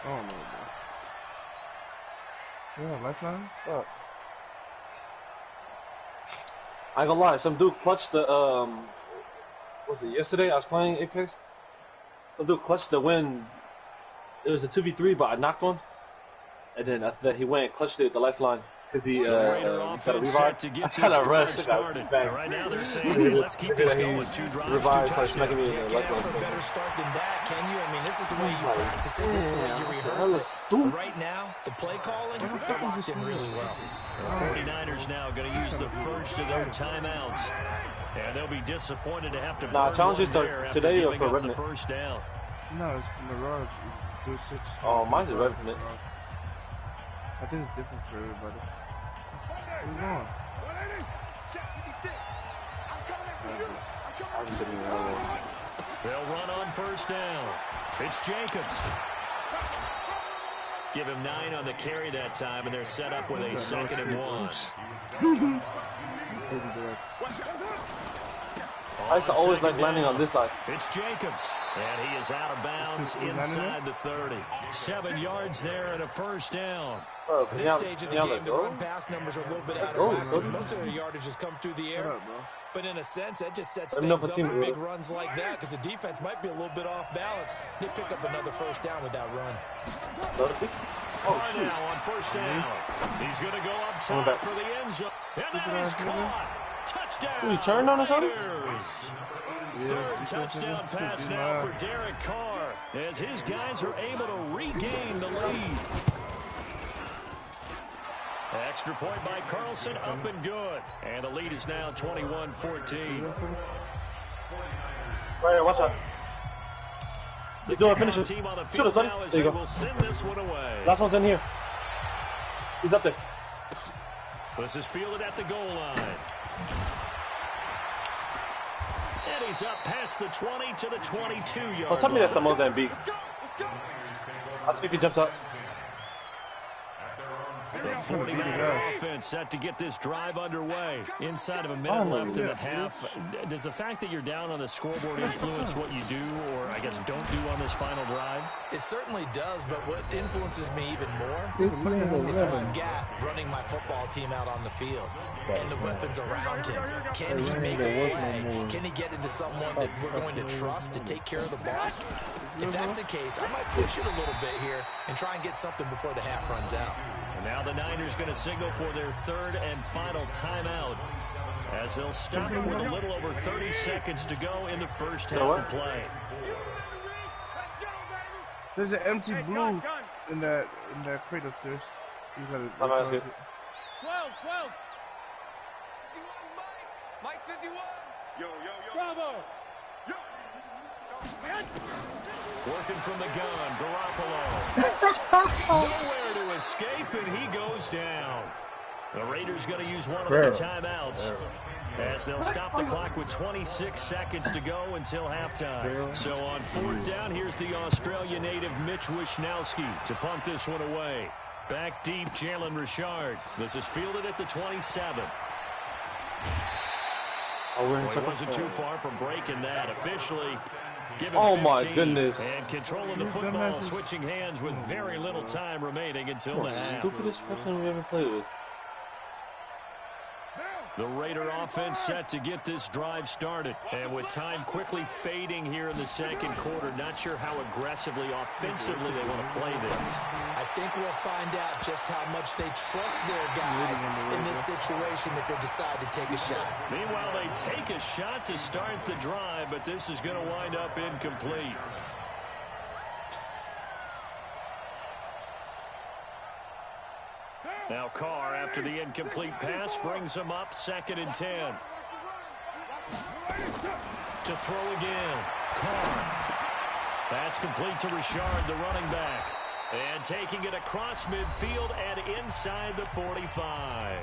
Oh, no, bro. Yeah, lifeline? Fuck. I ain't gonna lie, some dude clutched the, was it yesterday? I was playing Apex. Some dude clutched the win. It was a 2v3, but I knocked one. And then after that, he went and clutched it with the lifeline. Because he got a revive. I tried to rush. Right now they're saying, let's keep this going. 2 drives, 2 Revive, touchdowns. smacking me in Can't the get out for a lifeline. better start than that, can you? I mean, this is the way you practice it. This is the way you rehearse it. But right now, the play calling, they're locked in really well. The 49ers now going to use the first of their timeouts. And they'll be disappointed to have to burn challenges one there after today or giving for up the Revenant? first down. No, it's Mirage. Oh, mine's a Revenant. I think it's different for everybody. Where you going? I haven't been in a while. They'll run on first down. It's Jacobs. Give him 9 on the carry that time, and they're set up with a 2nd and 1. I used to always like landing on this side. It's Jacobs, and he is out of bounds inside the 30. 7 yards there and a first down. At this stage of the game, the run-pass numbers are a little bit out of whack because most of their yardage has come through the air. But in a sense, that just sets things up for big runs like that because the defense might be a little bit off balance. They pick up another first down with that run. Oh, shoot. Now on first down. He's going to go up top for the end zone. And that is caught. Touchdown. He turned on us already? Third touchdown pass now for Derek Carr as his guys are able to regain the lead. Extra point by Carlson, up and good. And the lead is now 21-14. Right here, watch out. The finish it. team on the Shoot field us, now as there they you go. will send this one away. Last one's in here. He's up there. This is fielded at the goal line. And he's up past the 20 to the 22-yard Oh, tell me that's the line. Mozambique. I think he jumps up. The 49er offense set to get this drive underway. Inside of a minute left in the half. Does the fact that you're down on the scoreboard influence what you do, or I guess don't do on this final drive? It certainly does, but what influences me even more is who I've got running my football team out on the field and the weapons around him. Can he make a play? Can he get into someone that we're going to trust to take care of the ball? If that's the case, I might push it a little bit here and try and get something before the half runs out. And now the Niners going to signal for their 3rd and final timeout as they'll stop it with a little over 30 seconds to go in the first half of play. There's an empty blue in that crate upstairs. You gotta. 12. Mike 51. Yo. Bravo. Working from the gun, Garoppolo. Nowhere to escape, and he goes down. The Raiders going to use one of their timeouts as they'll stop the clock with 26 seconds to go until halftime. So on 4th down, here's the Australia native Mitch Wishnowski to punt this one away. Back deep, Jalen Richard. This is fielded at the 27. Well, he wasn't too far from breaking that. Officially given 15, my goodness. And controlling the football, switching hands with very little time remaining until the half. Stupidest person we ever played with. The Raider offense set to get this drive started. And with time quickly fading here in the second quarter, not sure how aggressively, offensively they want to play this. I think we'll find out just how much they trust their guys in this situation if they decide to take a shot. Meanwhile, they take a shot to start the drive, but this is going to wind up incomplete. Now Carr, after the incomplete pass, brings him up 2nd and 10. To throw again. Carr. That's complete to Richard, the running back. And taking it across midfield and inside the 45.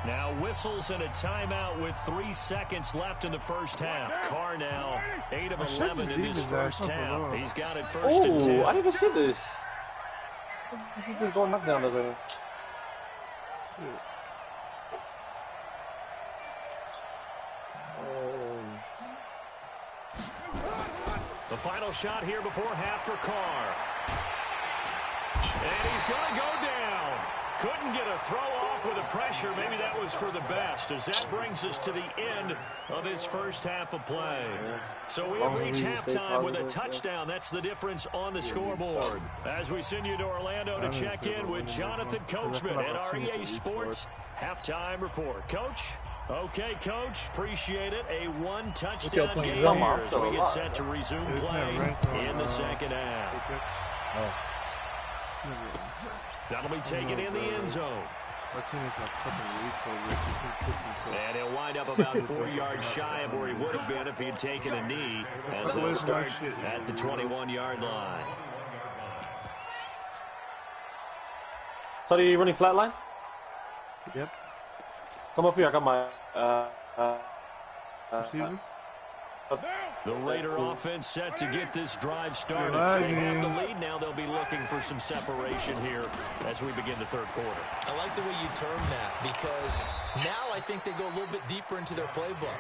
Now whistles and a timeout with 3 seconds left in the first half. Carr now 8 of 11 in this first half. He's got it first and 10. I didn't even see this. This is just going knockdown over there. The final shot here before half for Carr. And he's going to go down. Couldn't get a throw off with the pressure. Maybe that was for the best, as that brings us to the end of this first half of play. So we have reached halftime with a touchdown. That's the difference on the scoreboard. As we send you to Orlando to check in with Jonathan Coachman at our EA Sports Halftime Report. Coach? Okay, Coach. Appreciate it. A one-touchdown game here as we get set to resume play in the second half. That'll be taken in the end zone. And he'll wind up about 4 yards shy of where he would have been if he had taken a knee, as they'll start at the 21-yard line. So are you running flat line? Yep. Come up here, I got my The Raider offense set to get this drive started. They have the lead now. They'll be looking for some separation here as we begin the third quarter. I like the way you term that, because now I think they go a little bit deeper into their playbook.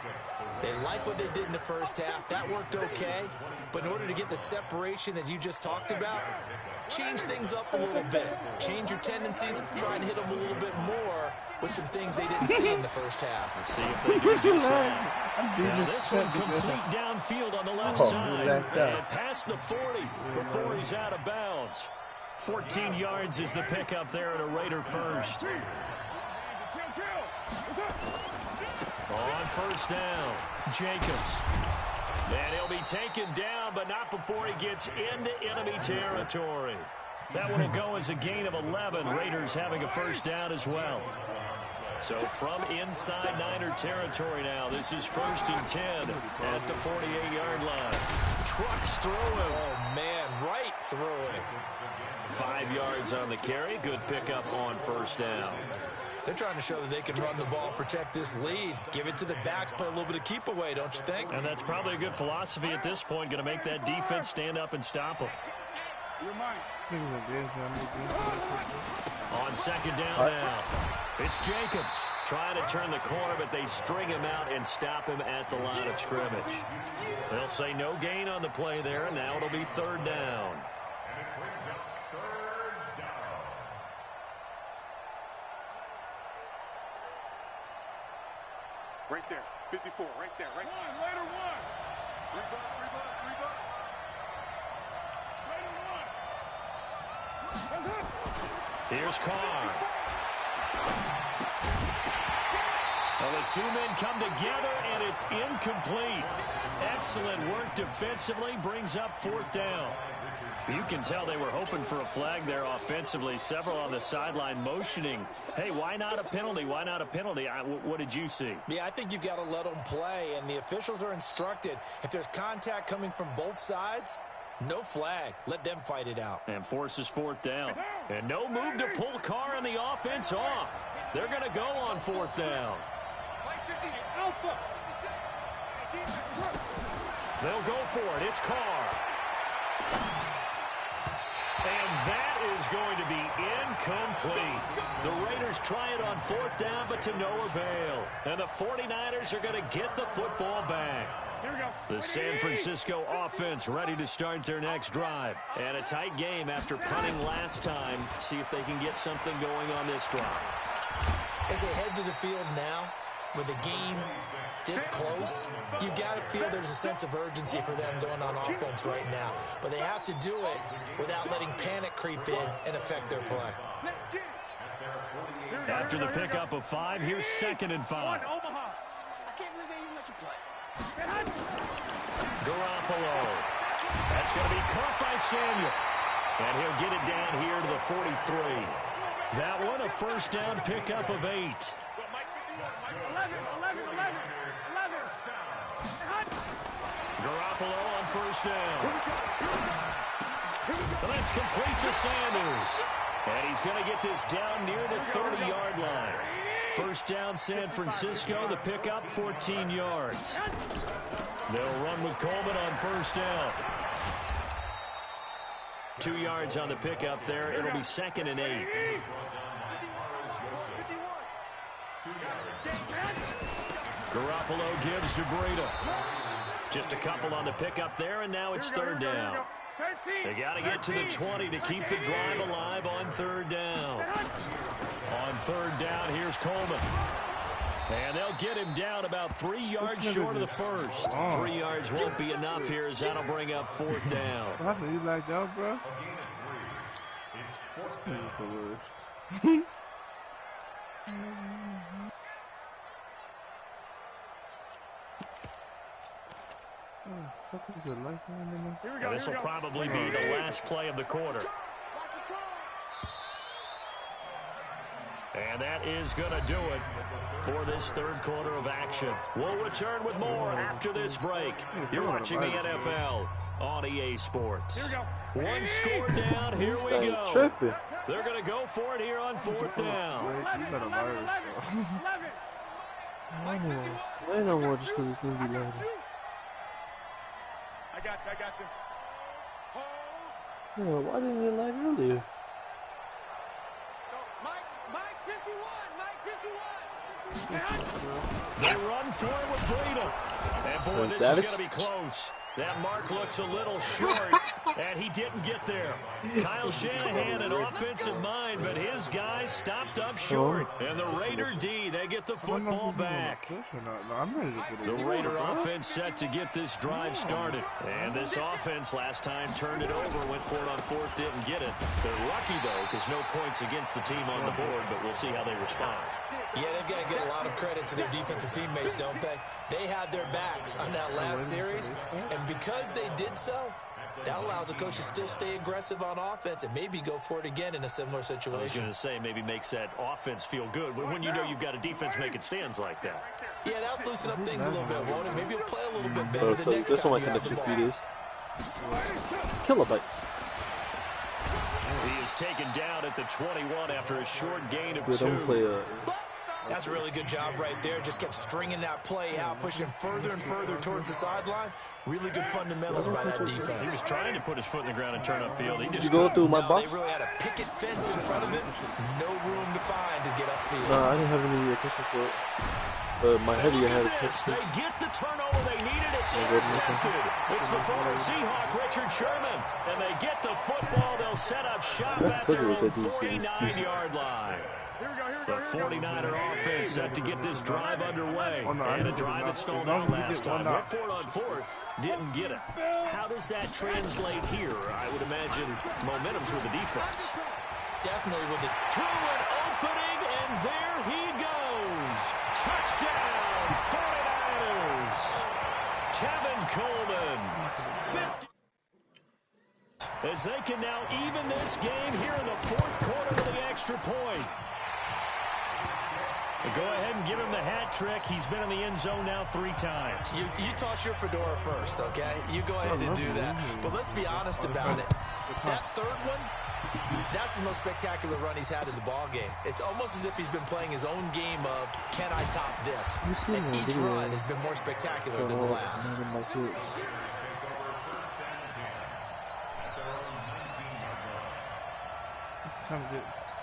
They like what they did in the first half. That worked okay. But in order to get the separation that you just talked about, change things up a little bit. Change your tendencies. Try and hit them a little bit more with some things they didn't see in the first half. Let's see if they do just that. Now this one complete downfield on the left side. And past the 40 before he's out of bounds. 14 yards is the pickup there at a Raider first. On first down, Jacobs. And he'll be taken down, but not before he gets into enemy territory. That one will go as a gain of 11. Raiders having a first down as well. So from inside Niner territory now, this is first and 10 at the 48-yard line. Trucks through him. Oh, man, right through him. 5 yards on the carry. Good pickup on first down. They're trying to show that they can run the ball, protect this lead, give it to the backs, play a little bit of keep away, don't you think? And that's probably a good philosophy at this point, going to make that defense stand up and stop them. On second down now, it's Jacobs trying to turn the corner, but they string him out and stop him at the line of scrimmage. They'll say no gain on the play there, and now it'll be third down. Right there, 54, right there, right there. Later one. Rebound. Later one. Here's Carr. Well, the two men come together, and it's incomplete. Excellent work defensively, brings up fourth down. You can tell they were hoping for a flag there offensively. Several on the sideline motioning. Hey, why not a penalty? Why not a penalty? What did you see? Yeah, I think you've got to let them play, and the officials are instructed. If there's contact coming from both sides, no flag. Let them fight it out. And forces fourth down. And no move to pull Carr and the offense off. They're going to go on fourth down. They'll go for it. It's Carr. And that is going to be incomplete. The Raiders try it on fourth down, but to no avail. And the 49ers are going to get the football back. Here we go. The San Francisco offense ready to start their next drive. And a tight game after punting last time. See if they can get something going on this drive. As they head to the field now, with a game this close, you've got to feel there's a sense of urgency for them going on offense right now. But they have to do it without letting panic creep in and affect their play. After the pickup of 5, here's second and 5. I can't believe they even let you play. Garoppolo. That's going to be caught by Samuel. And he'll get it down here to the 43. That one, a first down pickup of 8. Garoppolo on first down. And that's complete to Sanders. And he's going to get this down near the 30-yard line. First down, San Francisco. The pickup, 14 yards. They'll run with Coleman on first down. 2 yards on the pickup there. It'll be 2nd and 8. Garoppolo gives to Breida. Just a couple on the pickup there, and now it's 3rd down. They got to get to the 20 to keep the drive alive on 3rd down. On 3rd down, here's Coleman. And they'll get him down about 3 yards short of the first. 3 yards won't be enough here as that'll bring up 4th down. What happened? You lagged out, bro? This will probably be the last play of the quarter. And that is going to do it for this 3rd quarter of action. We'll return with more after this break. You're watching the NFL on EA Sports. One score down, here we go. They're going to go for it here on 4th down. I know more just because it's going to be loaded. I got you. Oh, why didn't it lag earlier? Mike 51. They run for it with Breida. And boy, this is going to be close. That mark looks a little short, and he didn't get there. Kyle Shanahan, an offensive mind, but his guys stopped up short. And the Raider D, they get the football back. The Raider offense set to get this drive started. And this offense last time turned it over, went for it on 4th, didn't get it. They're lucky, though, because no points against the team on the board, but we'll see how they respond. Yeah, they've got to get a lot of credit to their defensive teammates, don't they? They had their backs on that last series, and because they did so, that allows the coach to still stay aggressive on offense and maybe go for it again in a similar situation. I was going to say maybe makes that offense feel good, but when you know you've got a defense making stands like that. Yeah, that'll loosen up things a little bit, won't it? Maybe he'll play a little bit better the next that's time what you my have the connection ball. speed is. Kilobytes. He is taken down at the 21 after a short gain of Dude, 2. don't play That's a really good job right there. Just kept stringing that play out, pushing further and further towards the sideline. Really good fundamentals by that defense. He was trying to put his foot in the ground and turn upfield. He just you go through my box? They really had a picket fence in front of it. No room to find to get upfield. No, I didn't have any attachments for it. My heavy had attachments. They get the turnover they needed. It's intercepted. It's the former Seahawk, Richard Sherman. And they get the football. They'll set up shop at their own 49-yard line. The 49er offense set to get this drive underway. And a drive that stalled out last time. Went for it on 4th. Didn't get it. How does that translate here? I would imagine momentum's with the defense. Definitely with it. Through an opening, and there he goes. Touchdown, 49ers. Tevin Coleman, 50. As they can now even this game here in the 4th quarter with the extra point. Go ahead and give him the hat trick. He's been in the end zone now 3 times. You toss your fedora first, okay? You go ahead and do that. But let's be honest about it. That 3rd one, that's the most spectacular run he's had in the ball game. It's almost as if he's been playing his own game of, can I top this? And each run has been more spectacular than the last.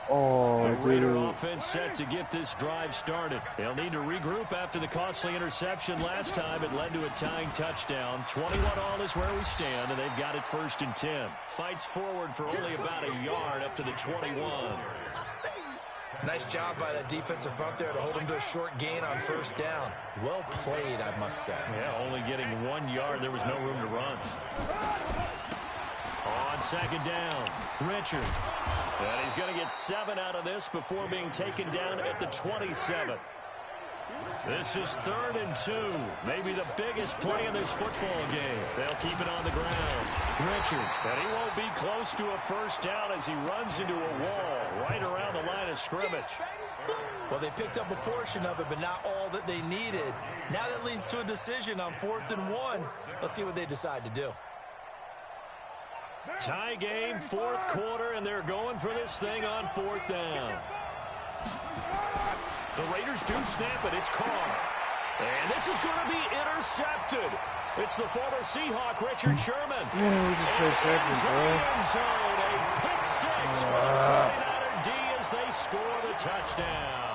Oh, the Raider offense set to get this drive started. They'll need to regroup after the costly interception last time. It led to a tying touchdown. 21-all is where we stand, and they've got it 1st and 10. Fights forward for only about a yard up to the 21. Nice job by that defensive front there to hold him to a short gain on 1st down. Well played, I must say. Yeah, only getting 1 yard. There was no room to run. On 2nd down, Richard. And he's going to get 7 out of this before being taken down at the 27. This is 3rd and 2. Maybe the biggest play in this football game. They'll keep it on the ground. Richard. And he won't be close to a first down as he runs into a wall right around the line of scrimmage. Well, they picked up a portion of it, but not all that they needed. Now that leads to a decision on 4th and 1. Let's see what they decide to do. Tie game, 4th quarter, and they're going for this thing on 4th down. The Raiders do snap it. It's Carr. And this is going to be intercepted. It's the former Seahawk, Richard Sherman. Yeah, we just play seconds, bro. End zone, a pick 6 for the 49er D as they score the touchdown.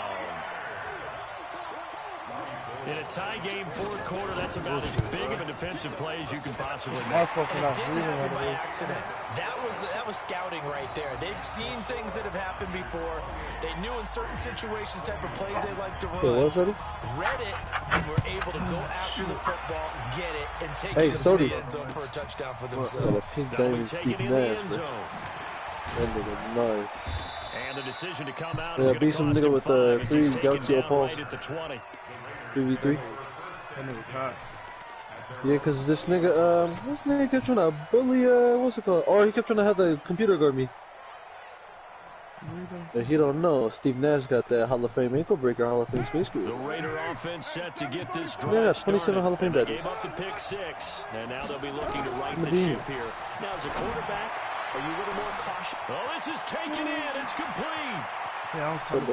In a tie game, 4th quarter, that's about as big of a defensive play as you can possibly make. And it didn't happen by accident. That was scouting right there. They've seen things that have happened before. They knew in certain situations the type of plays they like to run. Read it, and were able to go after the football, get it, and take it into the end zone for a touchdown for themselves. Pink Diamond Steve Nash, bro. That nigga nice. And the decision to come out yeah, beat some nigga with the 3 Galaxy Opals. 3v3. That nigga's hot. Yeah, cause this nigga, what's the nigga kept trying to bully, what's it called? Oh, he kept trying to have the computer guard me. And he don't know. Steve Nash got that Hall of Fame ankle breaker, Hall of Fame space crew. The Raider offense set to get this drive yeah, 27 started. Hall of Fame badges. Gave up the pick 6, and now they'll be looking to right the ship here. Now, as a quarterback, are you a little more cautious? Oh, this is taken in. It's complete. Yeah, I'm and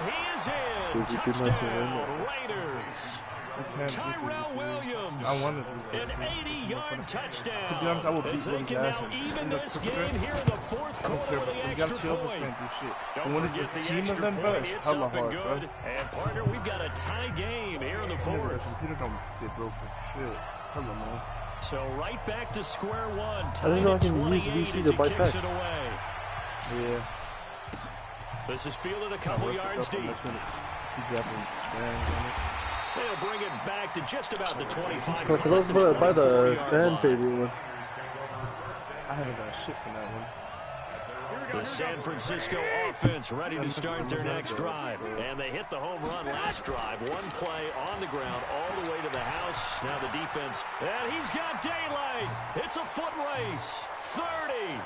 he is in. Touchdown, Raiders. Tyrell Williams. I wanted to an 80-yard touchdown. To be honest, I would as they can now even this game here in the 4th quarter with the extra point. Don't forget the extra point. It's up and good. And partner, we've got a tie game here in the 4th. So right back to square one. I didn't know I can use VC to buy packs. Yeah. This is fielded a couple yards deep. They'll bring it back to just about the 25. Because I was about to buy the fan favorite one. I haven't got shit for that one. The San Francisco offense ready to start their next drive. And they hit the home run last drive. One play on the ground all the way to the house. Now the defense. And he's got daylight. It's a foot race. 30,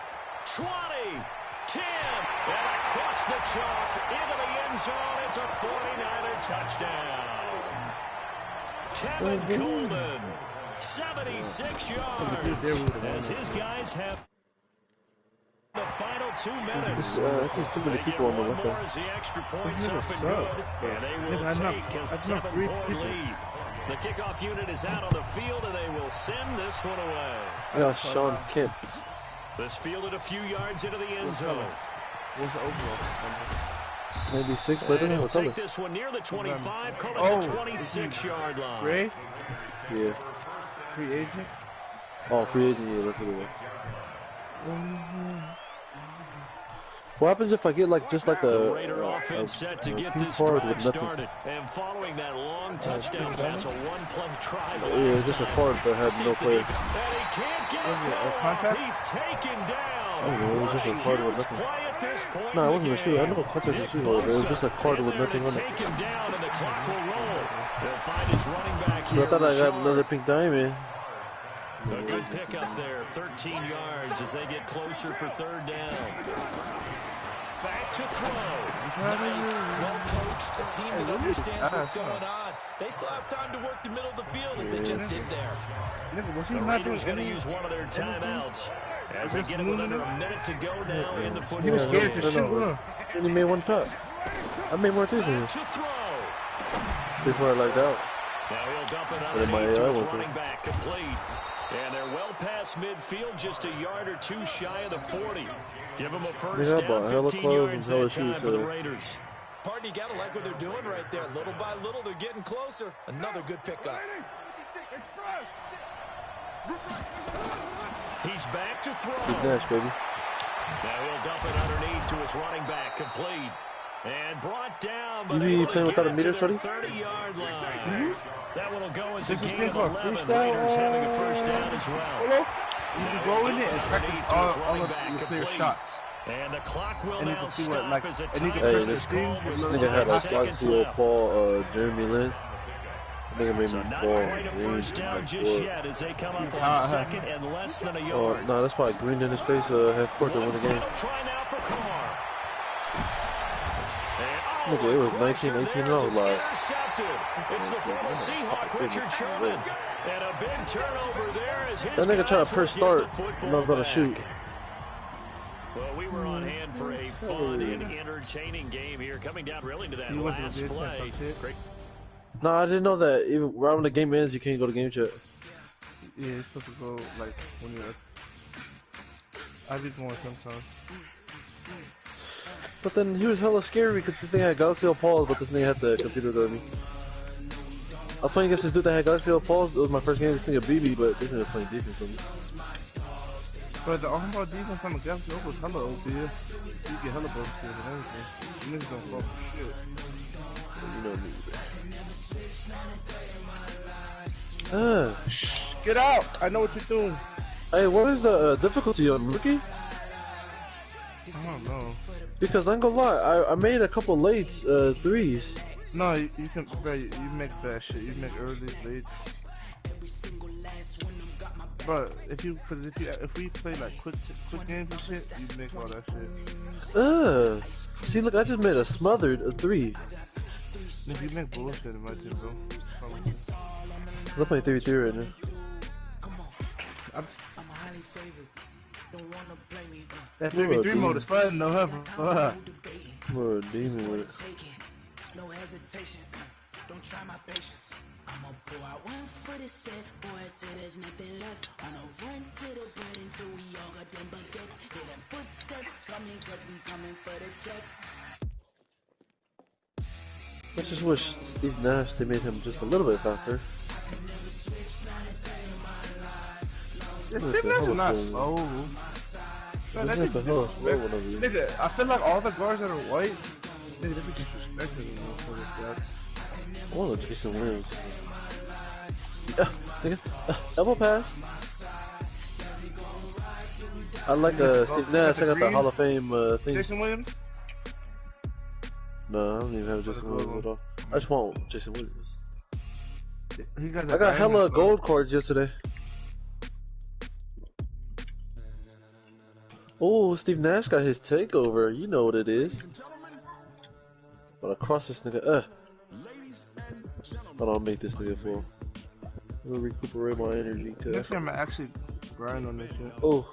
20, 10. And across the chalk into the end zone. It's a 49er touchdown. Tevin Coleman, 76 yards. As his guys have the final 2 minutes. I think too many people on the left more as the extra points up and good. And they will take a 7-point lead. The kickoff unit is out on the field, and they will send this one away. Yeah, Sean Kemp. This fielded a few yards into the end zone. What's the overall? 96, but then what's take this one near the 25, call it the 26-yard line. Ray? Yeah. Free agent? Oh, free agent, yeah, that's what it was. What happens if I get like just like the Raider offense set to get this drive started, and following that long touchdown pass, a one-play drive. Yeah, it's just a card that had no players. And he can't get it. He's taken down. Oh, it was just a card with nothing. No, it wasn't a shoe. I know a contract is a shoe, but it was just a card with nothing on it. So I thought I got another pink diamond. A good pickup there, 13 yards as they get closer for 3rd down. Back to throw. Nice, well coached, a team that understands what's going on. They still have time to work the middle of the field as they just did there. The Raiders going to use one of their timeouts as they get it with under a minute to go now in the football. He was scared to shoot. And he made one touch. I made more too than him. Before I lagged out. Now he'll dump it underneath to his running back, complete. And they're well past midfield, just a yard or 2 shy of the 40. Give them a first down, 15 yards at a time for the Raiders. Pardon, you gotta like what they're doing right there. Little by little, they're getting closer. Another good pickup. He's back to throw. Good dash, baby. Now he'll dump it underneath to his running back, complete. And brought down, but you playing without a meter, Shorty? 30-yard line. That one will go as a gain of 11. Raiders having a first down as well. You can go in it and practice all of your clear shots. And the clock will And you now can see what, stop like, as a and you can Hey, press this the screen. nigga had a Scotsdale Paul, Jeremy Lin. Nigga made So me not fall quite a green first down like just four. yet as they come up on second and less than a Oh, yard. no, that's why green in his face half court to win the game. Final try now for Carr. And, Nigga, it was 19-18 and I was like, intercepted. It's the former Seahawk, Richard Sherman. And a big turnover there as his that nigga trying to press start and I was gonna back. shoot. Well, we were on hand for a fun and entertaining game here, coming down really to that last play. Great. No, I didn't know that even right when the game ends, you can't go to game chat. Yeah, you're supposed to go like when you're. I be going sometimes. But then he was hella scary because this thing had Galaxy Pause, but this nigga had the computer to me. I was playing against this dude that had Galaxy Pause. It was my first game. This nigga BB, but this nigga was playing defense on me. But the overall defense on the Galaxy was hella OP. You get hella bonus skills and everything. You niggas don't fall for shit. You know me. Shh, get out! I know what you're doing. Hey, what is the difficulty on rookie? I don't know. Because I'm gonna lie, I made a couple late threes. No, you can, bro, you make that shit. You make early, late. But if we play like quick games and shit, you make all that shit. See, look, I just made a smothered 3. If you make bullshit in my team, bro. I'm playing 3v3 right now. That 3v3 mode is fun, no heaven. We're a demon with it. No hesitation, don't try my patience. I'ma pour out one for the set, boy, till there's nothing left. On a run to the bread until we all got them baguettes. Hear them footsteps coming, cause we coming for the check. I just wish Steve Nash, they made him just a little bit faster. Steve Nash is not slow. Nigga, I feel like all the guards that are white, nigga, they be disrespecting them for this guy. I want Jason Williams. Nigga, double pass. I like Steve Nash. I got the Hall of Fame thing. Jason Williams? No, I don't even have Jason Williams at all. I just want Jason Williams. I got hella gold cards yesterday. Oh, Steve Nash got his takeover. You know what it is. But I cross this nigga. But I'll make this nigga full. I'm gonna recuperate my energy. Next time I actually grind on this shit. Oh.